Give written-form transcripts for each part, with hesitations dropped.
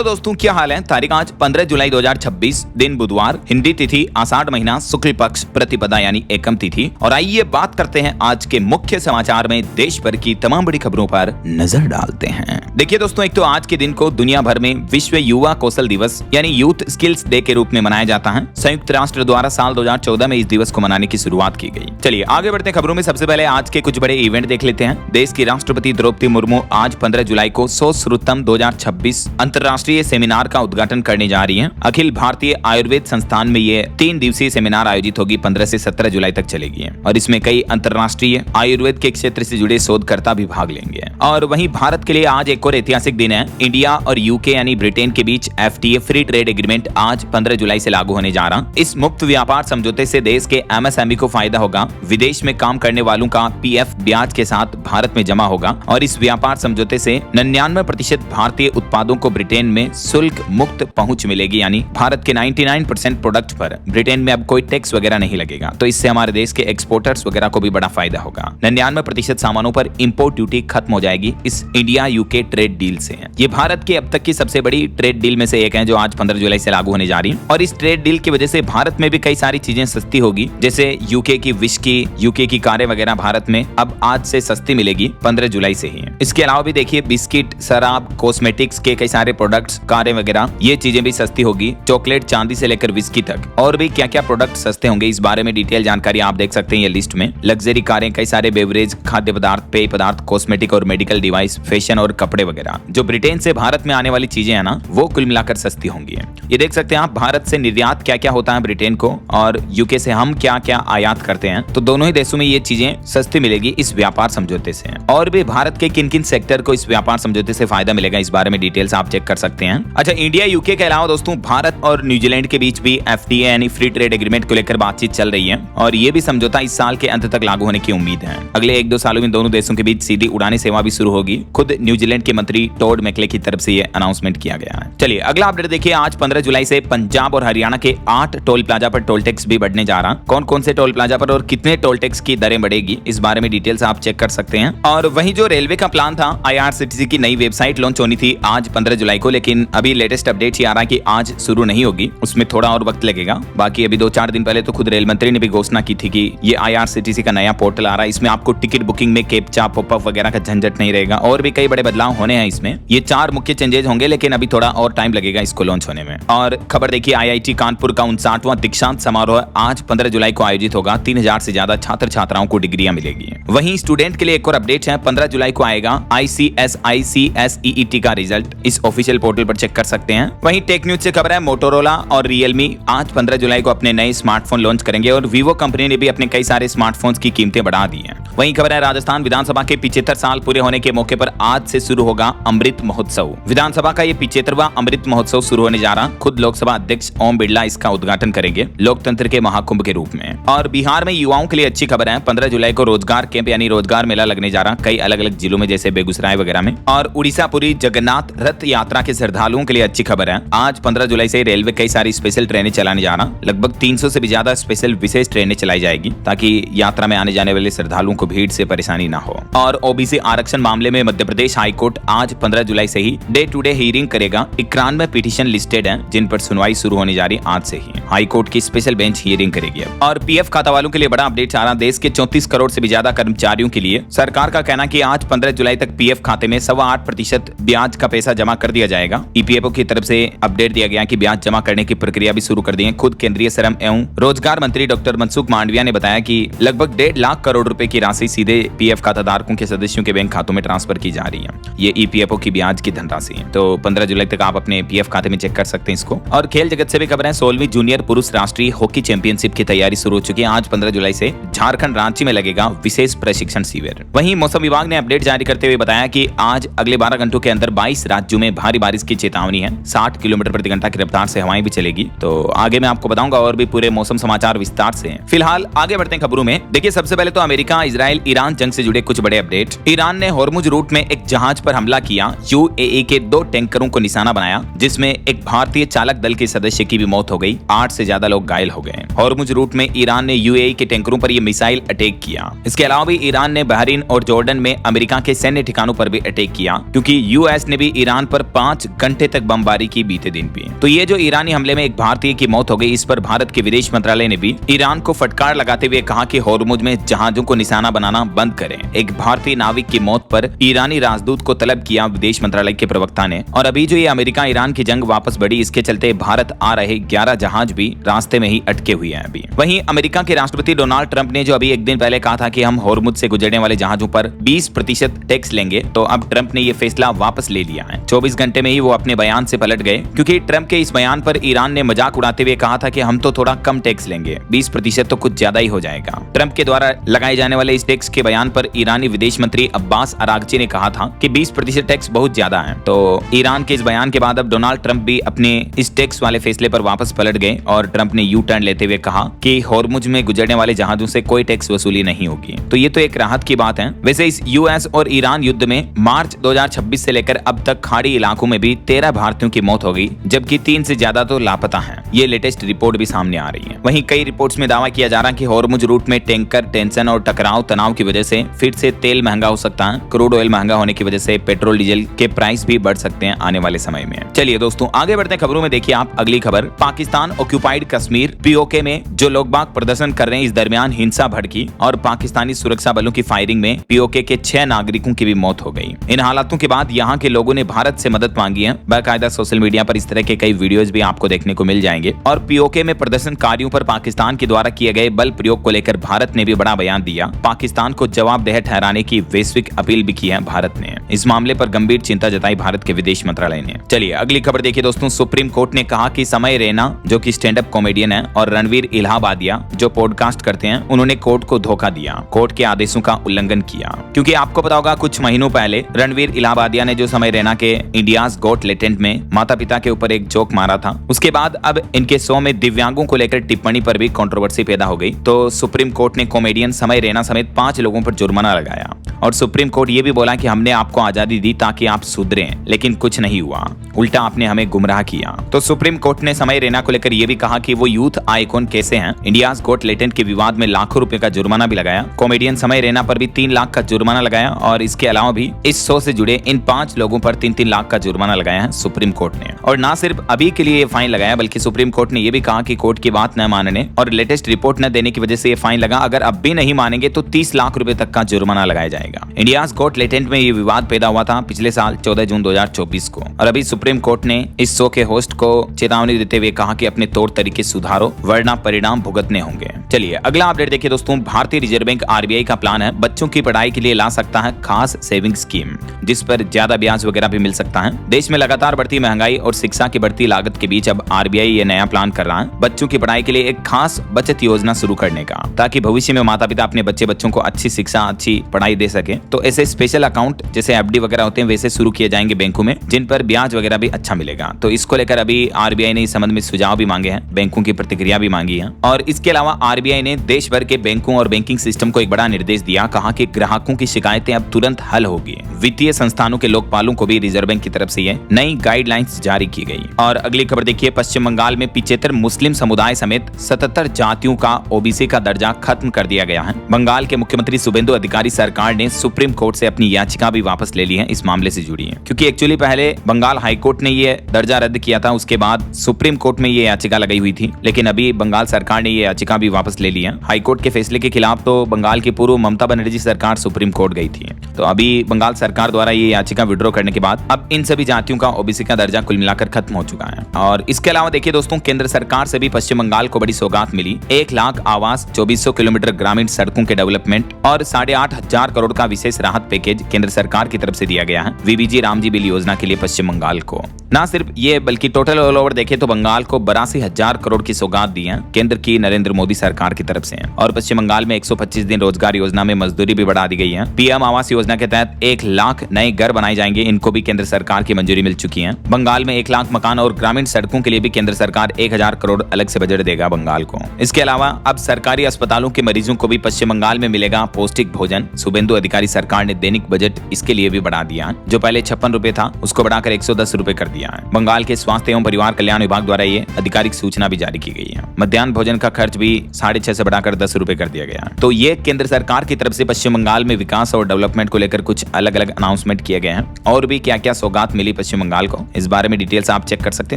तो दोस्तों क्या हाल है। तारीख आज 15 जुलाई 2026, दिन बुधवार, हिंदी तिथि आषाढ़ महीना, शुक्ल पक्ष, प्रतिपदा यानी एकम तिथि। और आइए बात करते हैं आज के मुख्य समाचार में देश भर की तमाम बड़ी खबरों पर नजर डालते हैं। देखिए दोस्तों, एक तो आज के दिन को दुनिया भर में विश्व युवा कौशल दिवस यानी यूथ स्किल्स डे के रूप में मनाया जाता है। संयुक्त राष्ट्र द्वारा साल 2014 में इस दिवस को मनाने की शुरुआत की गई। चलिए आगे बढ़ते खबरों में। सबसे पहले आज के कुछ बड़े इवेंट देख लेते हैं। देश की राष्ट्रपति द्रौपदी मुर्मू आज 15 जुलाई को सोश्रुतम 2026 अंतर्राष्ट्रीय सेमिनार का उद्घाटन करने जा रही हैं। अखिल भारतीय आयुर्वेद संस्थान में ये 3 दिवसीय सेमिनार आयोजित होगी। 15 से 17 जुलाई तक चलेगी और इसमें कई अंतर्राष्ट्रीय आयुर्वेद के क्षेत्र से जुड़े शोधकर्ता भी भाग लेंगे। और वहीं भारत के लिए आज एक और ऐतिहासिक दिन है। इंडिया और यूके यानी ब्रिटेन के बीच FTA फ्री ट्रेड एग्रीमेंट आज 15 जुलाई से लागू होने जा रहा। इस मुक्त व्यापार समझौते से देश के MSME को फायदा होगा। विदेश में काम करने वालों का PF ब्याज के साथ भारत में जमा होगा और इस व्यापार समझौते से 99% भारतीय उत्पादों को ब्रिटेन में शुल्क मुक्त पहुंच मिलेगी। यानी भारत के 99% प्रोडक्ट पर ब्रिटेन में अब कोई टैक्स वगैरह नहीं लगेगा। तो इससे हमारे देश के एक्सपोर्टर्स वगैरह को भी बड़ा फायदा होगा। 99% सामानों पर इंपोर्ट ड्यूटी खत्म हो जाएगी इस इंडिया यूके ट्रेड डील से। ये भारत की अब तक की सबसे बड़ी ट्रेड डील में से एक है जो आज 15 जुलाई से लागू होने जा रही है। और इस ट्रेड डील की वजह से भारत में भी कई सारी चीजें सस्ती होगी, जैसे यूके की विस्की, यूके की कारें वगैरह भारत में अब आज से सस्ती मिलेगी 15 जुलाई से ही। इसके अलावा भी देखिए बिस्किट, शराब, कॉस्मेटिक्स के कई सारे प्रोडक्ट्स, कारें वगैरह ये चीजें भी सस्ती होगी। चॉकलेट, चांदी से लेकर विस्की तक और भी क्या क्या प्रोडक्ट सस्ते होंगे इस बारे में डिटेल जानकारी आप देख सकते हैं ये लिस्ट में। लग्जरी कारें, कई सारे बेवरेज, खाद्य पदार्थ, पेय पदार्थ, कॉस्मेटिक और मेडिकल डिवाइस, फैशन और कपड़े वगैरह जो ब्रिटेन से भारत में आने वाली चीजें है ना, वो कुल मिलाकर सस्ती होंगी। ये देख सकते हैं आप भारत से निर्यात क्या क्या होता है ब्रिटेन को और यूके से हम क्या क्या आयात करते हैं। तो दोनों ही देशों में ये चीजें सस्ती मिलेगी इस व्यापार समझौते से। और भी भारत के किन किन सेक्टर को इस व्यापार समझौते से फायदा मिलेगा इस बारे में डिटेल्स आप चेक कर सकते हैं। अच्छा, इंडिया यूके के अलावा दोस्तों भारत और न्यूजीलैंड के बीच भी FTA यानी फ्री ट्रेड एग्रीमेंट को लेकर बातचीत चल रही है और ये भी समझौता इस साल के अंत तक लागू होने की उम्मीद है। अगले 1-2 सालों में दोनों देशों के बीच सीधी उड़ाने सेवा भी शुरू होगी। खुद न्यूजीलैंड के मंत्री टॉड मैकले की तरफ से ये अनाउंसमेंट किया गया है। चलिए अगला अपडेट देखिए। आज 15 जुलाई से पंजाब और हरियाणा के 8 टोल प्लाजा पर टोल टैक्स भी बढ़ने जा रहा। कौन कौन से टोल प्लाजा पर और कितने टोल टैक्स की दरें बढ़ेगी इस बारे में डिटेल्स आप चेक कर सकते हैं। और वहीं जो रेलवे का प्लान था, IRCTC की नई वेबसाइट लॉन्च होनी थी आज 15 जुलाई को, लेकिन अभी लेटेस्ट अपडेट ये आ रहा है कि आज शुरू नहीं होगी, उसमें थोड़ा और वक्त लगेगा। बाकी अभी 2-4 दिन पहले तो खुद रेल मंत्री ने भी घोषणा की थी कि ये IRCTC का नया पोर्टल आ रहा है। इसमें आपको टिकट बुकिंग में कैप्चा, पॉपअप वगैरह का झंझट नहीं रहेगा और भी कई बड़े बदलाव होने हैं इसमें। ये 4 मुख्य चेंजेस होंगे, लेकिन अभी थोड़ा और टाइम लगेगा इसको लॉन्च होने में। और खबर देखिए, IIT कानपुर का 59वां दीक्षांत समारोह आज 15 जुलाई को आयोजित होगा। 3000 से ज्यादा छात्र छात्राओं को डिग्रियां मिलेगी। वहीं स्टूडेंट के लिए एक और अपडेट है। 15 जुलाई को आएगा ICSE का रिजल्ट। इस ऑफिशियल पोर्टल पर चेक कर सकते हैं। वहीं टेक न्यूज से खबर है, मोटोरोला और रियलमी आज 15 जुलाई को अपने नए स्मार्टफोन लॉन्च करेंगे और वीवो कंपनी ने भी अपने कई सारे स्मार्टफोन्स की कीमतें बढ़ा दी हैं। वहीं खबर है, राजस्थान विधानसभा के 75 साल पूरे होने के मौके पर आज से शुरू होगा अमृत महोत्सव। विधानसभा का ये 75वां अमृत महोत्सव शुरू होने जा रहा। खुद लोकसभा अध्यक्ष ओम बिरला इसका उद्घाटन करेंगे लोकतंत्र के महाकुंभ के रूप में। और बिहार में युवाओं के लिए अच्छी खबर है। 15 जुलाई को रोजगार कैंप यानी रोजगार मेला लगने जा रहा कई अलग अलग जिलों में, जैसे बेगूसराय वगैरह में। और उड़ीसा पुरी जगन्नाथ रथ यात्रा के श्रद्धालुओं के लिए अच्छी खबर है। आज 15 जुलाई से रेलवे कई सारी स्पेशल ट्रेनें चलाने जा रहा। लगभग 300 से भी ज्यादा स्पेशल विशेष ट्रेनें चलाई जाएगी ताकि यात्रा में आने जाने वाले श्रद्धालुओं को भीड़ से परेशानी ना हो। और OBC आरक्षण मामले में मध्य प्रदेश हाईकोर्ट आज 15 जुलाई से ही डे टू डे हियरिंग करेगा। 91 पिटीशन लिस्टेड हैं जिन पर सुनवाई शुरू होने जा रही आज से ही। हाईकोर्ट की स्पेशल बेंच हियरिंग करेगी। और PF खाता वालों के लिए बड़ा अपडेट आ रहा। देश के 34 करोड़ से भी ज्यादा कर्मचारियों के लिए सरकार का कहना कि आज 15 जुलाई तक PF खाते में 8.25% ब्याज का पैसा जमा कर दिया जाएगा। EPFO की तरफ से अपडेट दिया गया कि ब्याज जमा करने की प्रक्रिया भी शुरू कर दी है। खुद केंद्रीय श्रम एवं रोजगार मंत्री डॉक्टर मनसुख मांडविया ने बताया कि लगभग 1.5 लाख करोड़ रुपए की राशि सीधे PF खाताधारकों के सदस्यों के बैंक खातों में ट्रांसफर की जा रही है। ये EPFO की ब्याज की धनराशि है। तो 15 जुलाई तक आप अपने PF खाते में चेक कर सकते हैं इसको। और खेल जगत से भी खबर है। 16वीं जूनियर पुरुष राष्ट्रीय हॉकी चैंपियनशिप की तैयारी शुरू हो चुकी है। आज 15 जुलाई से झारखंड रांची में लगेगा विशेष प्रशिक्षण शिविर। वहीं मौसम विभाग ने अपडेट जारी करते हुए बताया कि आज अगले 12 घंटों के अंदर 22 राज्यों में भारी बारिश की चेतावनी है। 60 किलोमीटर प्रति घंटा की रफ्तार से हवाएं भी चलेगी। तो आगे मैं आपको बताऊंगा और भी पूरे मौसम समाचार विस्तार से। फिलहाल आगे बढ़ते हैं खबरों में। देखिए सबसे पहले तो अमेरिका, इजराइल, ईरान जंग से जुड़े कुछ बड़े अपडेट। ईरान ने होर्मुज रूट में एक जहाज पर हमला किया। UAE के 2 टैंकरों को निशाना बनाया जिसमें एक भारतीय चालक दल के सदस्य की भी मौत हो गई। 8 से ज्यादा लोग घायल हो गए। होर्मुज रूट में ईरान ने UAE के टैंकरों पर यह मिसाइल अटैक किया। इसके अलावा भी ईरान ने बहरीन और जॉर्डन में अमेरिका के सैन्य ठिकानों पर भी अटैक किया क्योंकि US ने भी ईरान पर 5 घंटे तक बमबारी की बीते दिन भी। तो ये जो ईरानी हमले में एक भारतीय की मौत हो गई, इस पर भारत के विदेश मंत्रालय ने भी ईरान को फटकार लगाते हुए कहा कि होर्मुज में जहाजों को निशाना बनाना बंद करें। एक भारतीय नाविक की मौत पर ईरानी राजदूत को तलब किया विदेश मंत्रालय के प्रवक्ता ने। और अभी जो ये अमेरिका ईरान की जंग वापस बढ़ी, इसके चलते भारत आ रहे 11 जहाज भी रास्ते में ही अटके हुए हैं अभी। वहीं अमेरिका के राष्ट्रपति डोनाल्ड ट्रंप ने जो अभी एक दिन पहले कहा था कि हम होर्मुज से गुजरने वाले जहाजों पर 20% टैक्स लेंगे, तो अब ट्रंप ने ये फैसला वापस ले लिया है। 24 घंटे में ही वो अपने बयान से पलट गए, क्योंकि ट्रंप के इस बयान पर ईरान ने मजाक उड़ाते हुए कहा था कि हम तो थोड़ा कम टैक्स लेंगे, 20% तो कुछ ज्यादा ही हो जाएगा। ट्रंप के द्वारा लगाए जाने वाले इस टैक्स के बयान पर ईरानी विदेश मंत्री अब्बास अरागची ने कहा था कि 20% टैक्स बहुत ज्यादा है। तो ईरान के इस बयान के बाद अब डोनाल्ड ट्रंप भी अपने इस टैक्स वाले फैसले पर वापस पलट गए और ट्रंप ने यू टर्न लेते हुए कहा कि होर्मुज में गुजरने वाले जहाजों से कोई टैक्स वसूली नहीं होगी। तो ये तो एक राहत की बात है। वैसे इस यूएस और ईरान युद्ध में मार्च 2026 से लेकर अब तक खाड़ी इलाकों में भी 13 भारतीयों की मौत हो गई, जबकि 3 से ज्यादा तो लापता हैं। ये लेटेस्ट रिपोर्ट भी सामने आ रही है। वहीं कई रिपोर्ट्स में दावा किया जा रहा है कि होर्मुज रूट में टैंकर टेंशन और टकराव तनाव की वजह से फिर से तेल महंगा हो सकता है। क्रूड ऑयल महंगा होने की वजह से पेट्रोल डीजल के प्राइस भी बढ़ सकते हैं आने वाले समय में। चलिए दोस्तों आगे बढ़ते हैं खबरों में। देखिए आप अगली खबर, पाकिस्तान ऑक्यूपाइड कश्मीर पीओके में जो लोग बाग प्रदर्शन कर रहे हैं, इस दरमियान हिंसा भड़की और पाकिस्तानी सुरक्षा बलों की फायरिंग में पीओके के 6 नागरिकों की भी मौत हो गई। इन हालातों के बाद यहाँ के लोगों ने भारत से मदद मांगी है। बाकायदा सोशल मीडिया पर इस तरह के कई वीडियोस भी आपको देखने को मिल जाएंगे। और पीओके में प्रदर्शनकारियों पर पाकिस्तान के द्वारा किए गए बल प्रयोग को लेकर भारत ने भी बड़ा बयान दिया। पाकिस्तान को जवाबदेह ठहराने की वैश्विक अपील भी की है भारत ने। इस मामले पर गंभीर चिंता जताई भारत के विदेश मंत्रालय ने। चलिए अगली खबर देखिए दोस्तों, सुप्रीम कोर्ट ने कहा कि समय रैना जो कि स्टैंड अप कॉमेडियन है और रणवीर इलाहाबादिया जो पॉडकास्ट करते हैं, उन्होंने कोर्ट को धोखा दिया, कोर्ट के आदेशों का उल्लंघन किया। क्योंकि आपको पता होगा कुछ महीनों पहले रणवीर इलाहाबादिया ने जो समय रैना के इंडियाज गॉट टैलेंट में माता पिता के ऊपर एक जोक मारा था, उसके बाद अब इनके शो में दिव्यांगों को लेकर टिप्पणी पर भी कंट्रोवर्सी पैदा हो गई। तो सुप्रीम कोर्ट ने कॉमेडियन समय रैना समेत 5 लोगों पर जुर्माना लगाया और सुप्रीम कोर्ट ये भी बोला कि हमने आपको आजादी दी ताकि आप सुधरें, लेकिन कुछ नहीं हुआ, उल्टा आपने हमें गुमराह किया। तो सुप्रीम कोर्ट ने समय रैना को लेकर यह भी कहा कि वो यूथ आइकॉन कैसे हैं। इंडियाज गॉट टैलेंट के विवाद में लाखों रुपए का जुर्माना भी लगाया। कॉमेडियन समय रैना पर भी 3 लाख का जुर्माना लगाया और इसके अलावा भी इस शो से जुड़े इन 5 लोगों पर 3-3 लाख का जुर्माना लगाया है सुप्रीम कोर्ट ने। और ना सिर्फ अभी के लिए ये फाइन लगाया, बल्कि सुप्रीम कोर्ट ने यह भी कहा कि कोर्ट की बात न मानने और लेटेस्ट रिपोर्ट न देने की वजह से ये फाइन लगा। अगर अब भी नहीं मानेंगे तो 30 लाख रुपए तक का जुर्माना लगाया जाएगा। इंडियाज गॉट टैलेंट में ये विवाद पैदा हुआ था पिछले साल 14 जून 2024 को और अभी सुप्रीम कोर्ट ने इस शो के होस्ट को चेतावनी देते हुए कहा कि अपने तौर तरीके सुधारो वरना परिणाम भुगतने होंगे। चलिए अगला अपडेट देखिए दोस्तों, भारतीय रिजर्व बैंक आरबीआई का प्लान है बच्चों की पढ़ाई के लिए ला सकता है खास सेविंग स्कीम, जिस पर ज्यादा ब्याज वगैरह भी मिल सकता है। देश में लगातार बढ़ती महंगाई और शिक्षा की बढ़ती लागत के बीच अब आरबीआई ये नया प्लान कर रहा है बच्चों की पढ़ाई के लिए एक खास बचत योजना शुरू करने का, ताकि भविष्य में माता पिता अपने बच्चों को अच्छी शिक्षा अच्छी पढ़ाई दे सके। तो ऐसे स्पेशल अकाउंट जैसे एफडी वगैरह होते हैं वैसे शुरू किए जाएंगे बैंकों में, जिन पर ब्याज वगैरह भी अच्छा मिलेगा। तो इसको लेकर अभी आरबीआई ने इस संबंध में सुझाव भी मांगे हैं, बैंकों की प्रतिक्रिया भी मांगी है। और इसके अलावा आरबीआई ने देश भर के बैंकों और बैंकिंग सिस्टम को एक बड़ा निर्देश दिया, कहा कि ग्राहकों की शिकायतें अब तुरंत हल होगी। वित्तीय संस्थानों के लोकपालों को भी रिजर्व बैंक की तरफ से ये नई गाइडलाइंस जारी की गई। और अगली खबर देखिए, पश्चिम बंगाल में 75 मुस्लिम समुदाय समेत 77 जातियों का ओबीसी का दर्जा खत्म कर दिया गया है। बंगाल के मुख्यमंत्री शुभेंदु अधिकारी सरकार ने सुप्रीम कोर्ट से अपनी याचिका भी वापस ले ली है, इस मामले से जुड़ी है। क्योंकि एक्चुअली पहले बंगाल हाईकोर्ट ने ये दर्जा रद्द किया था, उसके बाद सुप्रीम कोर्ट में ये याचिका लगाई हुई थी, लेकिन अभी बंगाल सरकार ने ये याचिका भी वापस ले ली है। हाईकोर्ट के फैसले के खिलाफ तो बंगाल की पूर्व ममता बनर्जी सरकार सुप्रीम कोर्ट गई थी। तो अभी बंगाल सरकार द्वारा ये याचिका विड्रॉ करने के बाद अब इन सभी जातियों का ओबीसी का दर्जा कुल मिलाकर खत्म हो चुका है। और इसके अलावा देखिए दोस्तों, केंद्र सरकार से भी पश्चिम बंगाल को बड़ी सौगात मिली। 1 लाख आवास, 2400 किलोमीटर ग्रामीण सड़कों के डेवलपमेंट और 8,500 करोड़ का विशेष राहत पैकेज केंद्र सरकार की तरफ से दिया गया है वीबीजी रामजी बिल योजना के लिए पश्चिम बंगाल को। ना सिर्फ ये बल्कि टोटल ऑल ओवर देखे तो बंगाल को 82,000 करोड़ की सौगात दी है केंद्र की नरेंद्र मोदी सरकार की तरफ से। और पश्चिम बंगाल में 125 दिन रोजगार योजना में मजदूरी भी बढ़ा दी गई है। पीएम आवास योजना के तहत 1 लाख नए घर बनाए जाएंगे, इनको भी केंद्र सरकार की मंजूरी मिल चुकी है। बंगाल में 1 लाख मकान और ग्रामीण सड़कों के लिए भी केंद्र सरकार 1,000 करोड़ अलग से बजट देगा बंगाल को। इसके अलावा अब सरकारी अस्पतालों के मरीजों को भी पश्चिम बंगाल में मिलेगा पौष्टिक भोजन। शुभेंदु अधिकारी सरकार ने दैनिक बजट इसके लिए भी बढ़ा दिया, जो पहले 56 रुपए था उसको बढ़ाकर 110 रुपए कर दिया है। बंगाल के स्वास्थ्य एवं परिवार कल्याण विभाग द्वारा ये आधिकारिक सूचना भी जारी की गई है। मध्याह्न भोजन का खर्च भी 6.5 से बढ़ाकर 10 रुपए कर दिया गया। तो ये केंद्र सरकार की तरफ से पश्चिम बंगाल में विकास और डेवलपमेंट को लेकर कुछ अलग अलग अनाउंसमेंट किए गए हैं। और भी क्या क्या सौगात मिली दिल्ली पश्चिम बंगाल को। इस बारे में डिटेल्स आप चेक कर सकते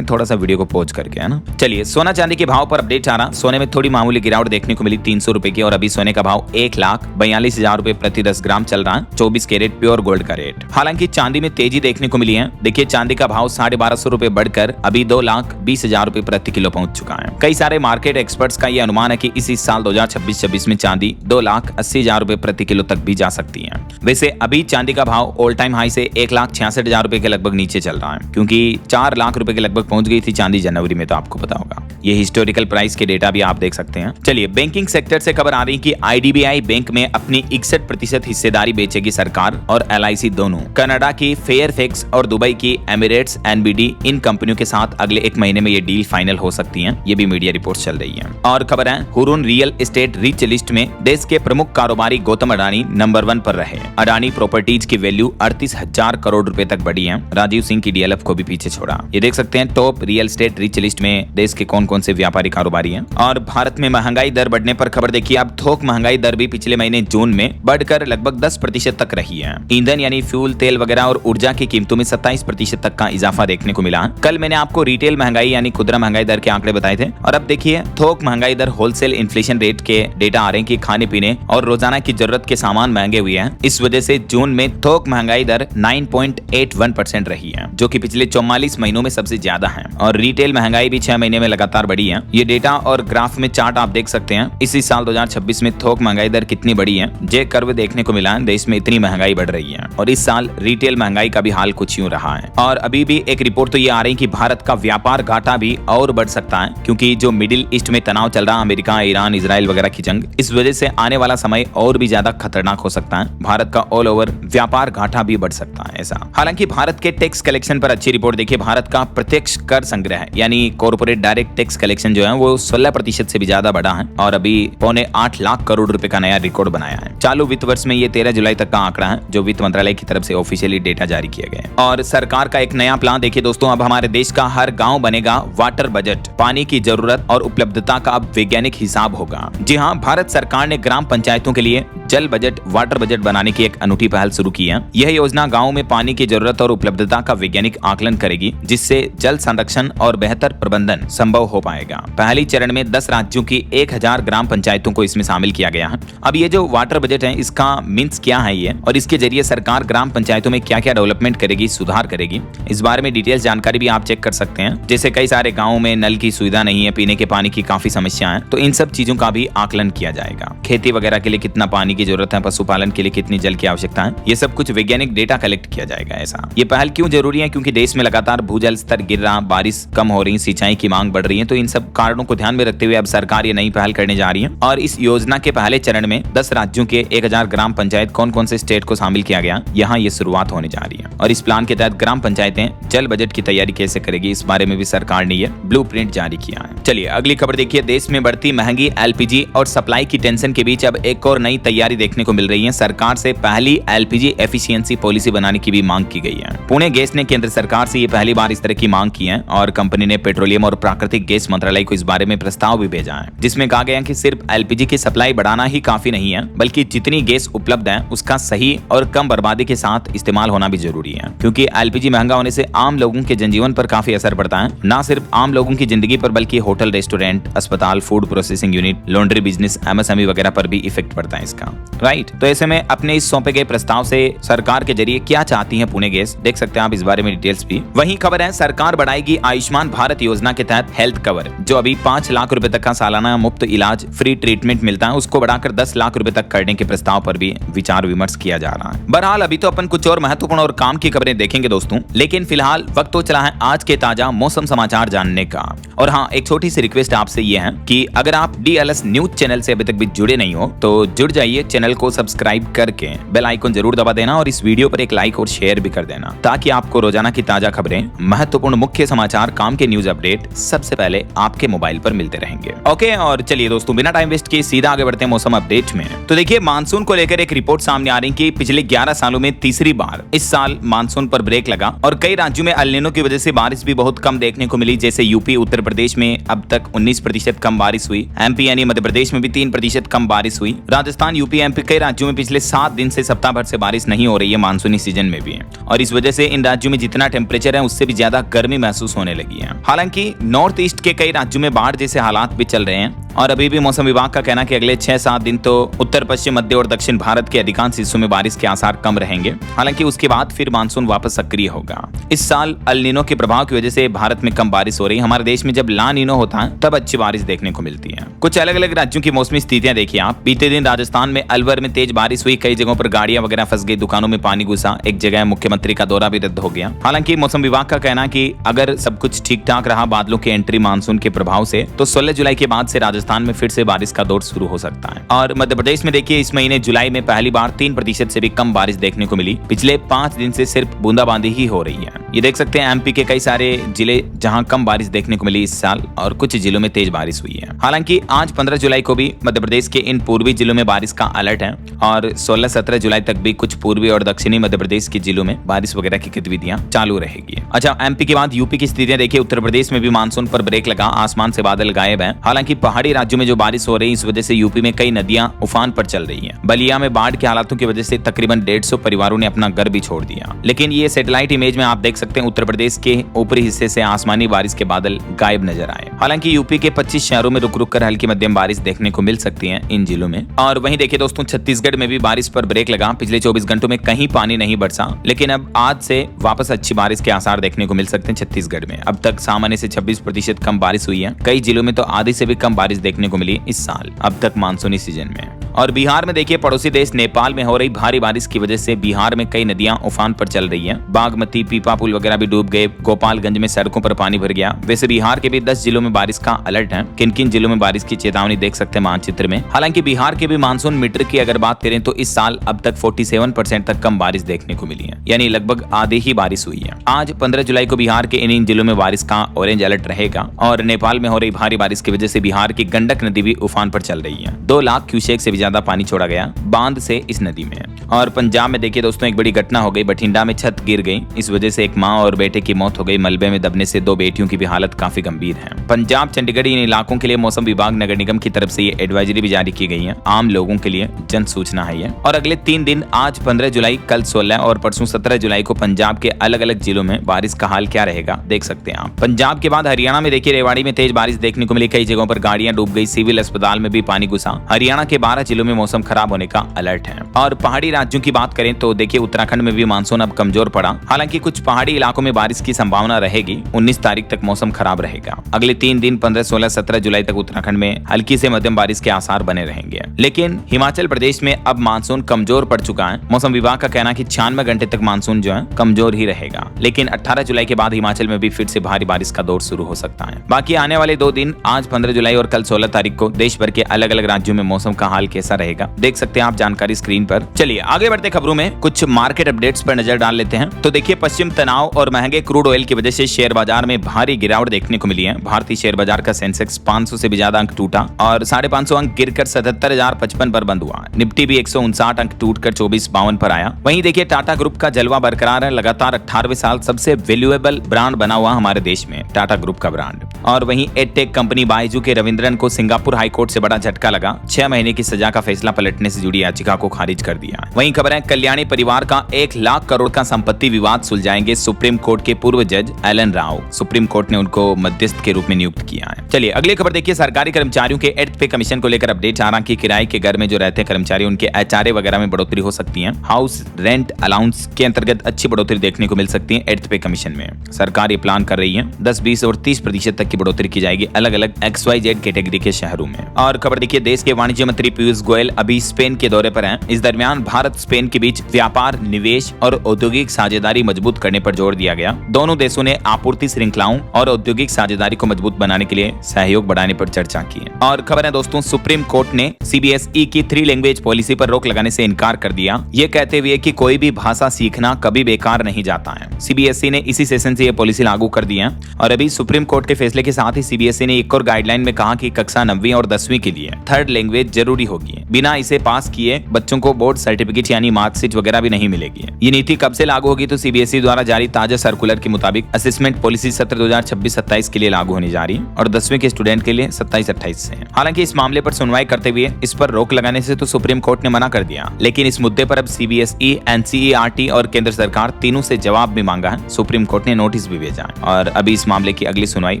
हैं थोड़ा सा वीडियो को पॉज करके, है ना। चलिए सोना चांदी के भाव पर अपडेट आ रहा। सोने में थोड़ी मामूली गिरावट देखने को मिली 300 रुपए की, और अभी सोने का भाव 1,42,000 रुपए प्रति 10 ग्राम चल रहा है, 24 कैरेट प्योर गोल्ड का रेट। हालांकि चांदी में तेजी देखने को मिली है। देखिए चांदी का भाव 1250 रुपए बढ़कर अभी 2,20,000 रुपए प्रति किलो पहुंच चुका है। कई सारे मार्केट एक्सपर्ट्स का यह अनुमान है कि इसी साल 2026-26 में चांदी 2,80,000 रुपए प्रति किलो तक भी जा सकती है। वैसे अभी चांदी का भाव ऑल टाइम हाई से 1,66,000 रुपए के लगभग नीचे चल रहा है, क्योंकि 4 लाख रुपए के लगभग पहुंच गई थी चांदी जनवरी में, तो आपको पता होगा। ये हिस्टोरिकल प्राइस के डेटा भी आप देख सकते हैं। चलिए बैंकिंग सेक्टर से खबर आ रही कि IDBI बैंक में अपनी 61% हिस्सेदारी बेचेगी सरकार और LIC दोनों। कनाडा की फेयरफैक्स और दुबई की एमिरेट्स NBD इन कंपनियों के साथ अगले 1 महीने में ये डील फाइनल हो सकती है। ये भी मीडिया रिपोर्ट्स चल रही है। और खबर है Hurun real estate rich list में देश के प्रमुख कारोबारी गौतम अडानी नंबर 1 पर रहे। अडानी प्रॉपर्टीज की वैल्यू 38,000 करोड़ रुपए तक बढ़ी है। राजीव सिंह की DLF को भी पीछे छोड़ा। ये देख सकते हैं top real estate rich list में देश के कौन कौन से व्यापारी कारोबारी हैं। और भारत में महंगाई दर बढ़ने पर खबर देखिए, अब थोक महंगाई दर भी पिछले महीने जून में बढ़कर लगभग 10% तक रही है। ईंधन यानी फ्यूल, तेल वगैरह और ऊर्जा की कीमतों में 27% तक का इजाफा देखने को मिला। कल मैंने आपको रिटेल महंगाई यानी खुदरा महंगाई दर के आंकड़े बताए थे, और अब देखिए थोक महंगाई दर होलसेल इन्फ्लेशन रेट के डेटा आ रहे हैं कि खाने पीने और रोजाना की जरूरत के सामान महंगे हुए हैं। इस वजह से जून में थोक महंगाई दर 9.81% रही है, जो कि पिछले 44 महीनों में सबसे ज्यादा है। और रिटेल महंगाई भी 6 महीने में लगातार बढ़ी है। ये डेटा और ग्राफ में चार्ट आप देख सकते हैं। इसी साल 2026 में थोक महंगाई दर कितनी बढ़ी है, जे कर्व देखने को मिला है। देश में इतनी महंगाई बढ़ रही है, और इस साल रिटेल महंगाई का भी हाल कुछ यूं रहा है। और अभी भी एक रिपोर्ट तो ये आ रही कि भारत का व्यापार घाटा भी और बढ़ सकता है, क्योंकि जो मिडिल ईस्ट में तनाव चल रहा है, अमेरिका, ईरान, इजराइल वगैरह की जंग, इस वजह से आने वाला समय और भी ज्यादा खतरनाक हो सकता है। भारत का ऑल ओवर व्यापार घाटा भी बढ़ सकता है ऐसा। हालांकि भारत के टैक्स कलेक्शन पर अच्छी रिपोर्ट देखिए। भारत का प्रत्यक्ष कर संग्रह यानी कॉर्पोरेट डायरेक्ट टैक्स कलेक्शन जो है वो 16% से भी ज्यादा बढ़ा है, और अभी 7.25 लाख करोड़ रुपए का नया रिकॉर्ड बनाया है। चालू वित्त वर्ष में ये 13 जुलाई तक का आंकड़ा है, जो वित्त मंत्रालय की तरफ से ऑफिशियली डेटा जारी किया गया है। और सरकार का एक नया प्लान देखिए दोस्तों, अब हमारे देश का हर गांव बनेगा वाटर बजट। पानी की जरूरत और उपलब्धता का अब वैज्ञानिक हिसाब होगा। जी हाँ, भारत सरकार ने ग्राम पंचायतों के लिए जल बजट, वाटर बजट बनाने की एक अनूठी पहल शुरू की है। यह योजना गाँव में पानी की जरूरत और उपलब्धता का वैज्ञानिक आकलन करेगी, जिससे जल संरक्षण और बेहतर प्रबंधन संभव हो पाएगा। पहली चरण में 10 राज्यों की 1000 ग्राम पंचायतों को इसमें शामिल किया गया है। अब ये जो वाटर बजट है, इसका मीन्स क्या है ये, और इसके जरिए सरकार ग्राम पंचायतों में क्या क्या डेवलपमेंट करेगी, सुधार करेगी, इस बारे में डिटेल्स जानकारी भी आप चेक कर सकते हैं। जैसे कई सारे गाँवों में नल की सुविधा नहीं है, पीने के पानी की काफी समस्या है, तो इन सब चीजों का भी आकलन किया जाएगा। खेती वगैरह के लिए कितना पानी की जरूरत है, पशुपालन के लिए कितनी जल की आवश्यकता है, ये सब कुछ वैज्ञानिक डेटा कलेक्ट किया जाएगा ऐसा। ये पहल क्यों जरूरी है, क्योंकि देश में लगातार भूजल स्तर गिर रहा, बारिश कम हो रही, सिंचाई की मांग बढ़ रही है, तो इन सब कारणों को ध्यान में रखते हुए अब सरकार ये नई पहल करने जा रही है। और इस योजना के पहले चरण में 10 राज्यों के 1000 ग्राम पंचायत कौन कौन से स्टेट को शामिल किया गया, यहाँ ये शुरुआत होने जा रही है। और इस प्लान के तहत ग्राम पंचायतें जल बजट की तैयारी कैसे करेगी, इस बारे में भी सरकार ने ये ब्लूप्रिंट जारी किया है। चलिए अगली खबर देखिए। देश में बढ़ती महंगी LPG और सप्लाई की टेंशन के बीच अब एक और नई तैयारी देखने को मिल रही है। सरकार से पहली LPG एफिशिएंसी पॉलिसी बनाने की भी मांग की गई है। पुणे गैस ने केंद्र सरकार से ये पहली बार इस तरह की मांग की है, और कंपनी ने पेट्रोलियम और प्राकृतिक गैस मंत्रालय को इस बारे में प्रस्ताव भी भेजा है, जिसमें कहा गया कि सिर्फ LPG की सप्लाई बढ़ाना ही काफी नहीं है, बल्कि जितनी गैस उपलब्ध है उसका सही और कम बर्बादी के साथ इस्तेमाल होना भी जरूरी है। क्योंकि LPG महंगा होने से आम लोगों के जनजीवन पर काफी असर पड़ता है, न सिर्फ आम लोगों की जिंदगी पर, बल्कि होटल, रेस्टोरेंट, अस्पताल, food processing unit, laundry business, MSME वगैरह पर भी इफेक्ट पड़ता है इसका, राइट। तो ऐसे में अपने इस सौंपे गए प्रस्ताव से सरकार के जरिए क्या चाहती है पुणे गैस, देख सकते हैं आप इस बारे में डिटेल्स भी। वहीं खबर है सरकार बढ़ाएगी आयुष्मान भारत योजना के तहत हेल्थ कवर। जो अभी 5 लाख रुपए तक का सालाना मुफ्त इलाज, फ्री ट्रीटमेंट मिलता है, उसको बढ़ाकर 10 लाख रुपए तक करने के प्रस्ताव पर भी विचार विमर्श किया जा रहा है। बहरहाल अभी तो अपन कुछ और महत्वपूर्ण और काम की खबरें देखेंगे दोस्तों, लेकिन फिलहाल वक्त तो चला है आज के ताजा मौसम समाचार जानने का। और हाँ, एक छोटी सी रिक्वेस्ट आपसे ये है कि अगर आप DLS न्यूज चैनल से अभी तक भी जुड़े नहीं हो तो जुड़ जाइए, चैनल को सब्सक्राइब करके बेल आइकन जरूर दबा देना, और इस वीडियो पर एक लाइक और शेयर भी कर देना, ताकि आपको रोजाना की ताजा खबरें, महत्वपूर्ण मुख्य समाचार, काम के न्यूज अपडेट सबसे पहले आपके मोबाइल पर मिलते रहेंगे। ओके, और चलिए दोस्तों बिना टाइम वेस्ट किए सीधा आगे बढ़ते हैं मौसम अपडेट में। तो देखिए मानसून को लेकर एक रिपोर्ट सामने आ रही कि पिछले 11 सालों में तीसरी बार इस साल मानसून पर ब्रेक लगा, और कई राज्यों में अल नीनो की वजह से बारिश भी बहुत कम देखने को मिली। जैसे यूपी, उत्तर प्रदेश में अब तक 19% कम बारिश हुई, MP यानी मध्य प्रदेश में भी 3% कम बारिश हुई, राजस्थान, UP, MP कई राज्यों में पिछले 7 दिन से सप्ताह भर से बारिश नहीं हो रही है मानसूनी सीजन में भी, और इस वजह से इन इन राज्यों में जितना टेम्परेचर है उससे भी ज्यादा गर्मी महसूस होने लगी है। हालांकि नॉर्थ ईस्ट के कई राज्यों में बाढ़ जैसे हालात भी चल रहे हैं और अभी भी मौसम विभाग का कहना है कि अगले 6-7 दिन तो उत्तर पश्चिम मध्य और दक्षिण भारत के अधिकांश हिस्सों में बारिश के आसार कम रहेंगे। हालांकि उसके बाद फिर मानसून वापस सक्रिय होगा। इस साल अल नीनो के प्रभाव की वजह से भारत में कम बारिश हो रही है। हमारे देश में जब ला नीनो होता है तब अच्छी बारिश देखने को मिलती है। कुछ अलग अलग राज्यों की मौसमी स्थितियां देखिए आप। बीते दिन राजस्थान में अलवर में तेज बारिश हुई, कई जगहों पर गाड़ियां वगैरह फंस गई, दुकानों में पानी घुसा, एक जगह मुख्यमंत्री का दौरा भी रद्द हो गया। हालांकि मौसम विभाग का कहना है कि अगर सब कुछ ठीक ठाक रहा बादलों की एंट्री मानसून के प्रभाव से, तो 16 जुलाई के बाद से राजस्थान में फिर से बारिश का दौर शुरू हो सकता है। और मध्य प्रदेश में देखिए इस महीने जुलाई में पहली बार 3% से भी कम बारिश देखने को मिली। पिछले 5 दिन से सिर्फ बूंदाबांदी ही हो रही है। ये देख सकते हैं एमपी के कई सारे जिले जहां कम बारिश देखने को मिली इस साल और कुछ जिलों में तेज बारिश हुई है। हालांकि आज 15 जुलाई को भी मध्य प्रदेश के इन पूर्वी जिलों में बारिश का अलर्ट है और 16-17 जुलाई तक भी कुछ पूर्वी और दक्षिणी मध्य प्रदेश के जिलों में बारिश वगैरह की गतिविधियां चालू रहेगी। अच्छा, एमपी के बाद यूपी की स्थितियां देखिए। उत्तर प्रदेश में भी मानसून पर ब्रेक लगा, आसमान से बादल गायब है। हालांकि पहाड़ी राज्यों में जो बारिश हो रही है इस वजह से यूपी में कई नदियां उफान पर चल रही हैं। बलिया में बाढ़ के हालातों की वजह से तकरीबन 150 परिवारों ने अपना घर भी छोड़ दिया। लेकिन ये सैटेलाइट इमेज में आप देख सकते हैं उत्तर प्रदेश के ऊपरी हिस्से से आसमानी बारिश के बादल गायब नजर आए। हालांकि यूपी के 25 शहरों में रुक रुक कर हल्की मध्यम बारिश देखने को मिल सकती है इन जिलों में। और वहीं देखिए दोस्तों, छत्तीसगढ़ में भी बारिश पर ब्रेक लगा। पिछले 24 घंटों में कहीं पानी नहीं बरसा, लेकिन अब आज से वापस अच्छी बारिश के आसार देखने को मिल सकते हैं छत्तीसगढ़ में। अब तक सामान्य से 26% कम बारिश हुई है। कई जिलों में तो आधी से भी कम बारिश देखने को मिली इस साल अब तक मानसूनी सीजन में। और बिहार में देखिए पड़ोसी देश नेपाल में हो रही भारी बारिश की वजह से बिहार में कई नदियां उफान पर चल रही हैं। बागमती, पीपा पुल वगैरह भी डूब गए। गोपालगंज में सड़कों पर पानी भर गया। वैसे बिहार के भी 10 जिलों में बारिश का अलर्ट है। किन किन जिलों में बारिश की चेतावनी देख सकते हैं मानचित्र में। हालांकि बिहार के भी मानसून मीटर की अगर बात करें तो इस साल अब तक 47% तक कम बारिश देखने को मिली है, यानी लगभग आधी ही बारिश हुई है। आज 15 जुलाई को बिहार के इन जिलों में बारिश का ऑरेंज अलर्ट रहेगा। और नेपाल में हो रही भारी बारिश की वजह से बिहार की गंडक नदी भी उफान पर चल रही है। 2 लाख क्यूसेक से भी ज्यादा पानी छोड़ा गया बांध से इस नदी में। और पंजाब में देखिए दोस्तों एक बड़ी घटना हो गई। बठिंडा में छत गिर गई, इस वजह से एक मां और बेटे की मौत हो गई। मलबे में दबने से 2 बेटियों की भी हालत काफी गंभीर है। पंजाब, चंडीगढ़ इन इलाकों के लिए मौसम विभाग नगर निगम की तरफ से ये एडवाइजरी भी जारी की गई है। आम लोगों के लिए जन सूचना है ये। और अगले 3 दिन आज 15 जुलाई, कल 16 और परसों 17 जुलाई को पंजाब के अलग अलग जिलों में बारिश का हाल क्या रहेगा देख सकते हैं आप। पंजाब के बाद हरियाणा में देखिए रेवाड़ी में तेज बारिश देखने को मिली। कई जगहों पर गाड़ियां डूब गई, सिविल अस्पताल में भी पानी घुसा। हरियाणा के 12 जिलों में मौसम खराब होने का अलर्ट है। और पहाड़ी राज्यों की बात करें तो देखिए उत्तराखंड में भी मानसून अब कमजोर पड़ा। हालांकि कुछ पहाड़ी इलाकों में बारिश की संभावना रहेगी। 19 तारीख तक मौसम खराब रहेगा। अगले 3 दिन 15, 16, 17 जुलाई तक उत्तराखंड में हल्की से मध्यम बारिश के आसार बने रहेंगे। लेकिन हिमाचल प्रदेश में अब मानसून कमजोर पड़ चुका है। मौसम विभाग का कहना है कि 96 घंटे तक मानसून जो है कमजोर ही रहेगा। लेकिन 18 जुलाई के बाद हिमाचल में भी फिर से भारी बारिश का दौर शुरू हो सकता है। बाकी आने वाले 2 दिन आज 15 जुलाई और कल 16 तारीख को देश भर के अलग अलग राज्यों में मौसम का हाल कैसा रहेगा देख सकते हैं आप जानकारी स्क्रीन पर। चलिए आगे बढ़ते खबरों में कुछ मार्केट अपडेट्स पर नजर डाल लेते हैं। तो देखिए पश्चिम तनाव और महंगे क्रूड ऑयल की वजह से शेयर बाजार में भारी गिरावट देखने को मिली है। भारतीय शेयर बाजार का सेंसेक्स 500 से भी ज्यादा अंक टूटा और 550 अंक गिरकर 77,055 पर बंद हुआ। निफ्टी भी 159 अंक टूटकर 2452 पर आया। वहीं देखिए टाटा ग्रुप का जलवा बरकरार है। लगातार 18वें साल सबसे वैल्यूएबल ब्रांड बना हुआ हमारे देश में टाटा ग्रुप का ब्रांड। और वहीं एडटेक कंपनी बायजू के रविंद्रन को सिंगापुर हाईकोर्ट से बड़ा झटका लगा। 6 महीने की सजा का फैसला पलटने से जुड़ी याचिका को खारिज कर दिया। वहीं खबर है कल्याणी परिवार का 1 लाख करोड़ का संपत्ति विवाद सुलझाएंगे सुप्रीम कोर्ट के पूर्व जज एलन राव। सुप्रीम कोर्ट ने उनको मध्यस्थ के रूप में नियुक्त किया है। चलिए अगली खबर देखिए। सरकारी कर्मचारियों के एर्थ पे कमीशन को लेकर अपडेट आ रहा है कि किराए के घर में जो रहते हैं कर्मचारी उनके एचआरए वगैरह में बढ़ोतरी हो सकती है। हाउस रेंट अलाउंस के अंतर्गत अच्छी बढ़ोतरी देखने को मिल सकती है एर्थ पे कमीशन में। सरकार ये प्लान कर रही है 10, 20 और 30% तक की बढ़ोतरी की जाएगी अलग अलग XYZ कैटेगरी के शहरों में। और खबर देखिए देश के वाणिज्य मंत्री पीयूष गोयल अभी स्पेन के दौरे पर हैं। इस दरमियान भारत स्पेन के बीच व्यापार, निवेश और औद्योगिक साझेदारी मजबूत करने पर जोर दिया गया। दोनों देशों ने आपूर्ति श्रृंखलाओं और औद्योगिक साझेदारी को मजबूत बनाने के लिए सहयोग बढ़ाने पर चर्चा की है। और खबर है दोस्तों सुप्रीम कोर्ट ने CBSE की 3 लैंग्वेज पॉलिसी पर रोक लगाने से इनकार कर दिया, ये कहते हुए कि कोई भी भाषा सीखना कभी बेकार नहीं जाता है। CBSE ने इसी सेशन से ये पॉलिसी लागू कर दी है और अभी सुप्रीम कोर्ट के फैसले के साथ ही सीबीएसई ने एक और गाइडलाइन में कहा कि कक्षा 9वीं और 10वीं के लिए थर्ड लैंग्वेज जरूरी होगी। बिना इसे पास किए बच्चों को बोर्ड सर्टिफिकेट यानी मार्कशीट वगैरह भी नहीं मिलेगी। ये नीति कब से लागू होगी? तो सीबीएसई द्वारा जारी ताजा सर्कुलर के मुताबिक असेसमेंट पॉलिसी सत्र 2026-27 के लिए लागू होने जा रही है और 10वीं के स्टूडेंट के लिए 27-28 से। हालांकि इस मामले पर सुनवाई करते हुए इस पर रोक लगाने से तो सुप्रीम कोर्ट ने मना कर दिया, लेकिन इस मुद्दे पर अब सीबीएसई, एनसीईआरटी और केंद्र सरकार तीनों से जवाब भी मांगा है। सुप्रीम कोर्ट ने नोटिस भी भेजा है और अभी इस मामले की अगली सुनवाई